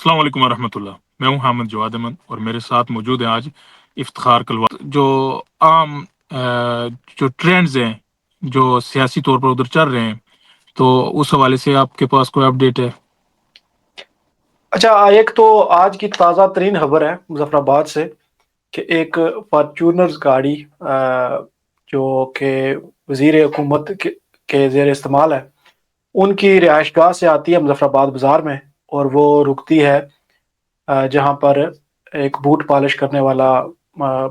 السلام علیکم ورحمۃ اللہ. میں ہوں حامد جواد احمد اور میرے ساتھ موجود ہیں آج افتخار کلوا. جو عام جو ٹرینڈز ہیں جو سیاسی طور پر ادھر چل رہے ہیں، تو اس حوالے سے آپ کے پاس کوئی اپڈیٹ ہے؟ اچھا، ایک تو آج کی تازہ ترین خبر ہے مظفر آباد سے کہ ایک فارچونرز گاڑی جو کہ وزیر حکومت کے زیر استعمال ہے، ان کی رہائش گاہ سے آتی ہے مظفر آباد بازار میں، اور وہ رکتی ہے جہاں پر ایک بوٹ پالش کرنے والا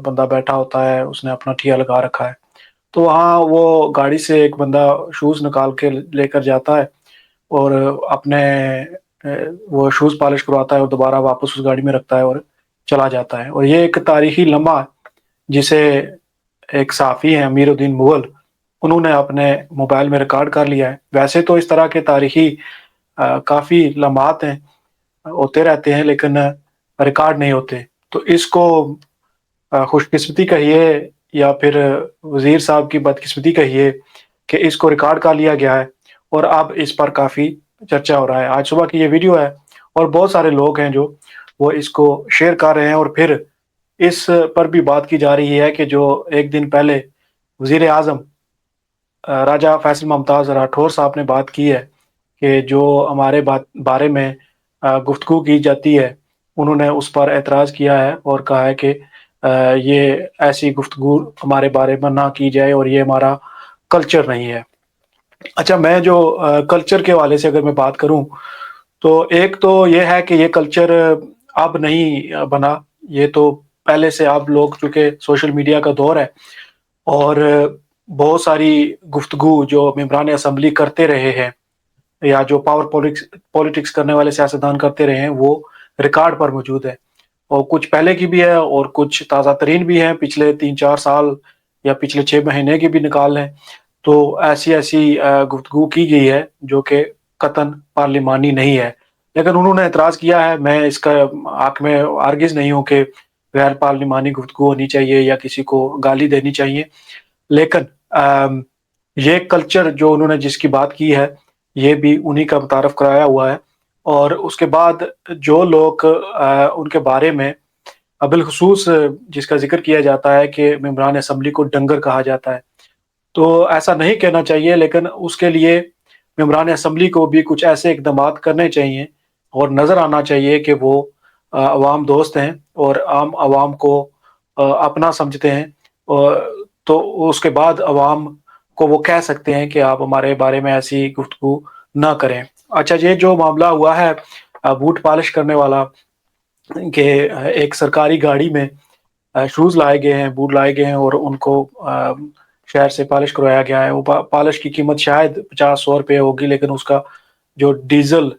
بندہ بیٹھا ہوتا ہے. اس نے اپنا ٹھیا لگا رکھا ہے، تو وہاں وہ گاڑی سے ایک بندہ شوز نکال کے لے کر جاتا ہے اور اپنے وہ شوز پالش کرواتا ہے اور دوبارہ واپس اس گاڑی میں رکھتا ہے اور چلا جاتا ہے. اور یہ ایک تاریخی لمحہ جسے ایک صحافی ہیں امیر الدین مغل، انہوں نے اپنے موبائل میں ریکارڈ کر لیا ہے. ویسے تو اس طرح کے تاریخی کافی لمحات ہیں، ہوتے رہتے ہیں، لیکن ریکارڈ نہیں ہوتے. تو اس کو خوش قسمتی کہیے یا پھر وزیر صاحب کی بدقسمتی کہیے کہ اس کو ریکارڈ کر لیا گیا ہے، اور اب اس پر کافی چرچا ہو رہا ہے. آج صبح کی یہ ویڈیو ہے اور بہت سارے لوگ ہیں جو وہ اس کو شیئر کر رہے ہیں، اور پھر اس پر بھی بات کی جا رہی ہے کہ جو ایک دن پہلے وزیر اعظم راجہ فیصل ممتاز راٹھور صاحب نے بات کی ہے کہ جو ہمارے بارے میں گفتگو کی جاتی ہے، انہوں نے اس پر اعتراض کیا ہے اور کہا ہے کہ یہ ایسی گفتگو ہمارے بارے میں نہ کی جائے اور یہ ہمارا کلچر نہیں ہے. اچھا، میں جو کلچر کے حوالے سے اگر میں بات کروں تو ایک تو یہ ہے کہ یہ کلچر اب نہیں بنا، یہ تو پہلے سے اب لوگ، چونکہ سوشل میڈیا کا دور ہے اور بہت ساری گفتگو جو ممبران اسمبلی کرتے رہے ہیں یا جو پاور پولیٹکس کرنے والے سیاستدان کرتے رہے ہیں، وہ ریکارڈ پر موجود ہے. اور کچھ پہلے کی بھی ہے اور کچھ تازہ ترین بھی ہیں، پچھلے 3-4 سال یا پچھلے 6 مہینے کی بھی نکال لیں. تو ایسی گفتگو کی گئی ہے جو کہ قطعاً پارلیمانی نہیں ہے، لیکن انہوں نے اعتراض کیا ہے. میں اس کا حق میں ہرگز نہیں ہوں کہ غیر پارلیمانی گفتگو ہونی چاہیے یا کسی کو گالی دینی چاہیے، لیکن یہ کلچر جو انہوں نے جس کی بات کی ہے، یہ بھی انہی کا متعارف کرایا ہوا ہے. اور اس کے بعد جو لوگ ان کے بارے میں بالخصوص جس کا ذکر کیا جاتا ہے کہ ممبران اسمبلی کو ڈنگر کہا جاتا ہے، تو ایسا نہیں کہنا چاہیے، لیکن اس کے لیے ممبران اسمبلی کو بھی کچھ ایسے اقدامات کرنے چاہیے اور نظر آنا چاہیے کہ وہ عوام دوست ہیں اور عام عوام کو اپنا سمجھتے ہیں. تو اس کے بعد عوام کو وہ کہہ سکتے ہیں کہ آپ ہمارے بارے میں ایسی گفتگو نہ کریں. اچھا، یہ جو معاملہ ہوا ہے بوٹ پالش کرنے والا، کہ ایک سرکاری گاڑی میں شوز لائے گئے ہیں، بوٹ لائے گئے ہیں اور ان کو شہر سے پالش کروایا گیا ہے. وہ پالش کی قیمت شاید 50-100 روپے ہوگی، لیکن اس کا جو ڈیزل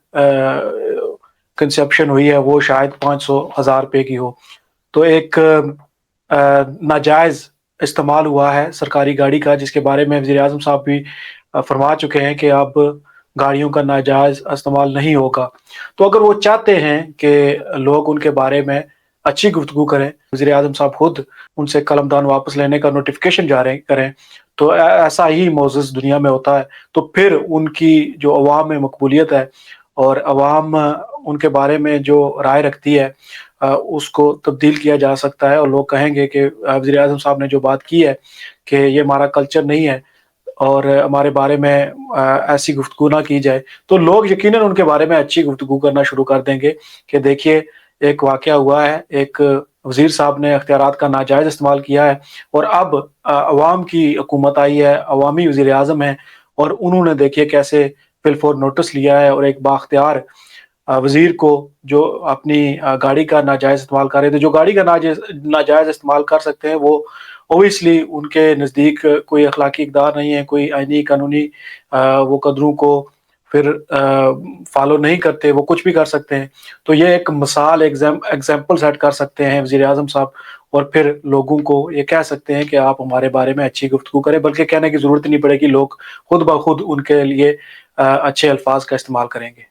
کنسپشن ہوئی ہے وہ شاید 500-1000 روپے کی ہو. تو ایک ناجائز استعمال ہوا ہے سرکاری گاڑی کا، جس کے بارے میں وزیر اعظم صاحب بھی فرما چکے ہیں کہ اب گاڑیوں کا ناجائز استعمال نہیں ہوگا. تو اگر وہ چاہتے ہیں کہ لوگ ان کے بارے میں اچھی گفتگو کریں، وزیر اعظم صاحب خود ان سے قلم دان واپس لینے کا نوٹیفیکیشن جاری کریں، تو ایسا ہی معزز دنیا میں ہوتا ہے. تو پھر ان کی جو عوام میں مقبولیت ہے اور عوام ان کے بارے میں جو رائے رکھتی ہے، اس کو تبدیل کیا جا سکتا ہے، اور لوگ کہیں گے کہ وزیر اعظم صاحب نے جو بات کی ہے کہ یہ ہمارا کلچر نہیں ہے اور ہمارے بارے میں ایسی گفتگو نہ کی جائے، تو لوگ یقیناً ان کے بارے میں اچھی گفتگو کرنا شروع کر دیں گے کہ دیکھیے ایک واقعہ ہوا ہے، ایک وزیر صاحب نے اختیارات کا ناجائز استعمال کیا ہے اور اب عوام کی حکومت آئی ہے، عوامی وزیر اعظم ہیں، اور انہوں نے دیکھیے کیسے فل نوٹس لیا ہے اور ایک بااختیار وزیر کو جو اپنی گاڑی کا ناجائز استعمال کر رہے تھے، جو گاڑی کا ناجائز استعمال کر سکتے ہیں، وہ اوبیسلی ان کے نزدیک کوئی اخلاقی اقدار نہیں ہے، کوئی آئینی قانونی وہ قدروں کو پھر فالو نہیں کرتے، وہ کچھ بھی کر سکتے ہیں. تو یہ ایک مثال ایگزامپل سیٹ کر سکتے ہیں وزیر اعظم صاحب، اور پھر لوگوں کو یہ کہہ سکتے ہیں کہ آپ ہمارے بارے میں اچھی گفتگو کریں، بلکہ کہنے کی ضرورت نہیں پڑے گی، لوگ خود بخود ان کے لیے اچھے الفاظ کا استعمال کریں گے.